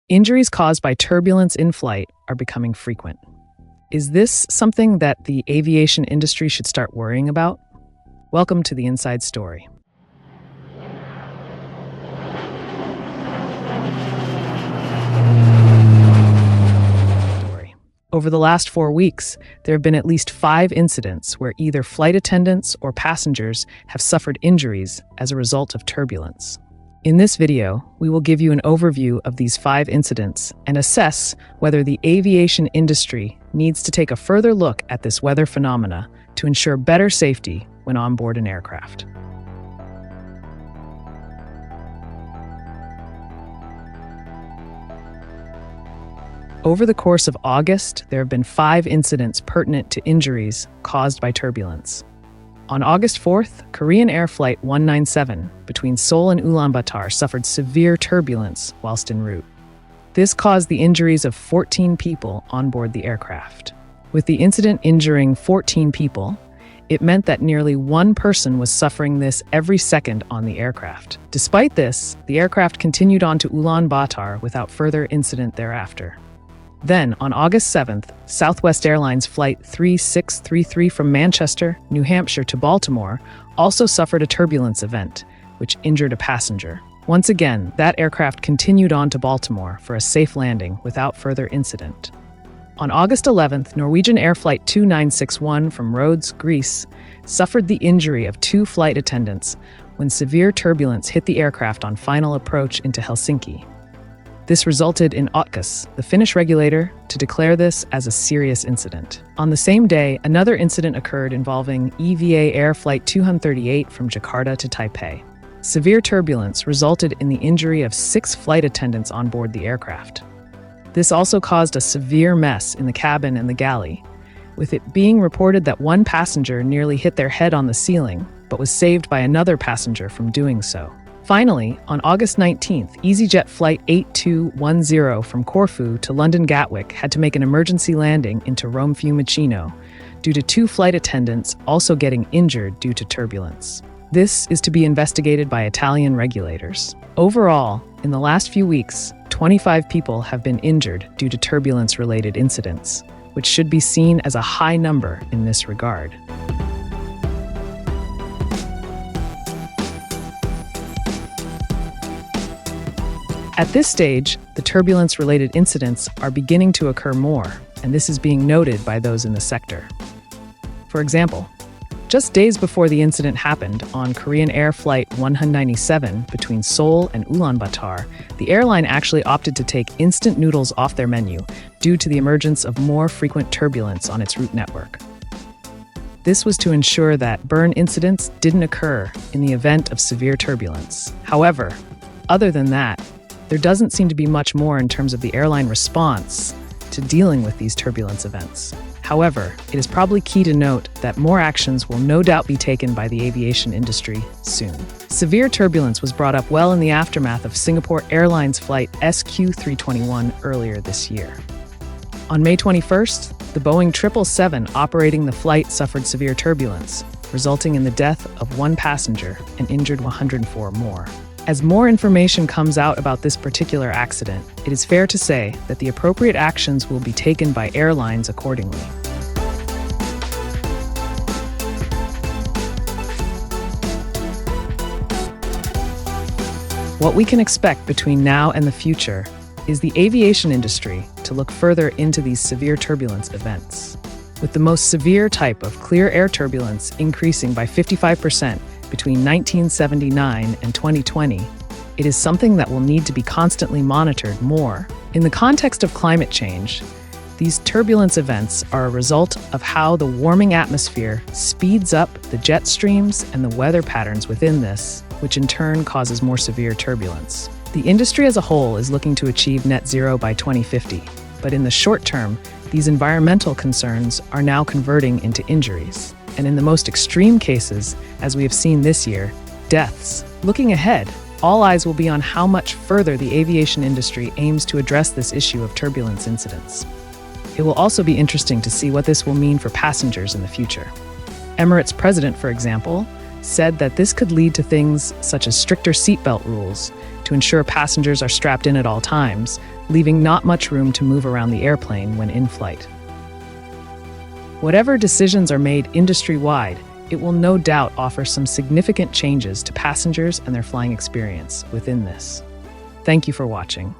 Injuries caused by turbulence in flight are becoming frequent. Is this something that the aviation industry should start worrying about? Welcome to the Inside Story. Over the last 4 weeks, there have been at least 5 incidents where either flight attendants or passengers have suffered injuries as a result of turbulence. In this video, we will give you an overview of these 5 incidents and assess whether the aviation industry needs to take a further look at this weather phenomena to ensure better safety when on board an aircraft. Over the course of August, there have been 5 incidents pertinent to injuries caused by turbulence. On August 4th, Korean Air Flight 197 between Seoul and Ulaanbaatar suffered severe turbulence whilst en route. This caused the injuries of 14 people on board the aircraft. With the incident injuring 14 people, it meant that nearly 1 person was suffering this every second on the aircraft. Despite this, the aircraft continued on to Ulaanbaatar without further incident thereafter. Then, on August 7th, Southwest Airlines Flight 3633 from Manchester, New Hampshire to Baltimore also suffered a turbulence event, which injured a passenger. Once again, that aircraft continued on to Baltimore for a safe landing without further incident. On August 11th, Norwegian Air Flight 2961 from Rhodes, Greece, suffered the injury of 2 flight attendants when severe turbulence hit the aircraft on final approach into Helsinki. This resulted in OTCAS, the Finnish regulator, to declare this as a serious incident. On the same day, another incident occurred involving EVA Air Flight 238 from Jakarta to Taipei. Severe turbulence resulted in the injury of 6 flight attendants on board the aircraft. This also caused a severe mess in the cabin and the galley, with it being reported that 1 passenger nearly hit their head on the ceiling, but was saved by another passenger from doing so. Finally, on August 19th, EasyJet Flight 8210 from Corfu to London Gatwick had to make an emergency landing into Rome Fiumicino due to 2 flight attendants also getting injured due to turbulence. This is to be investigated by Italian regulators. Overall, in the last few weeks, 25 people have been injured due to turbulence-related incidents, which should be seen as a high number in this regard. At this stage, the turbulence-related incidents are beginning to occur more, and this is being noted by those in the sector. For example, just days before the incident happened on Korean Air Flight 197 between Seoul and Ulaanbaatar, the airline actually opted to take instant noodles off their menu due to the emergence of more frequent turbulence on its route network. This was to ensure that burn incidents didn't occur in the event of severe turbulence. However, other than that, there doesn't seem to be much more in terms of the airline response to dealing with these turbulence events. However, it is probably key to note that more actions will no doubt be taken by the aviation industry soon. Severe turbulence was brought up well in the aftermath of Singapore Airlines Flight SQ321 earlier this year. On May 21st, the Boeing 777 operating the flight suffered severe turbulence, resulting in the death of 1 passenger and injured 104 more. As more information comes out about this particular accident, it is fair to say that the appropriate actions will be taken by airlines accordingly. What we can expect between now and the future is the aviation industry to look further into these severe turbulence events, with the most severe type of clear air turbulence increasing by 55% between 1979 and 2020, it is something that will need to be constantly monitored more. In the context of climate change, these turbulence events are a result of how the warming atmosphere speeds up the jet streams and the weather patterns within this, which in turn causes more severe turbulence. The industry as a whole is looking to achieve net zero by 2050, but in the short term, these environmental concerns are now converting into injuries. And in the most extreme cases, as we have seen this year, deaths. Looking ahead, all eyes will be on how much further the aviation industry aims to address this issue of turbulence incidents. It will also be interesting to see what this will mean for passengers in the future. Emirates President, for example, said that this could lead to things such as stricter seatbelt rules to ensure passengers are strapped in at all times, leaving not much room to move around the airplane when in flight. Whatever decisions are made industry-wide, it will no doubt offer some significant changes to passengers and their flying experience within this. Thank you for watching.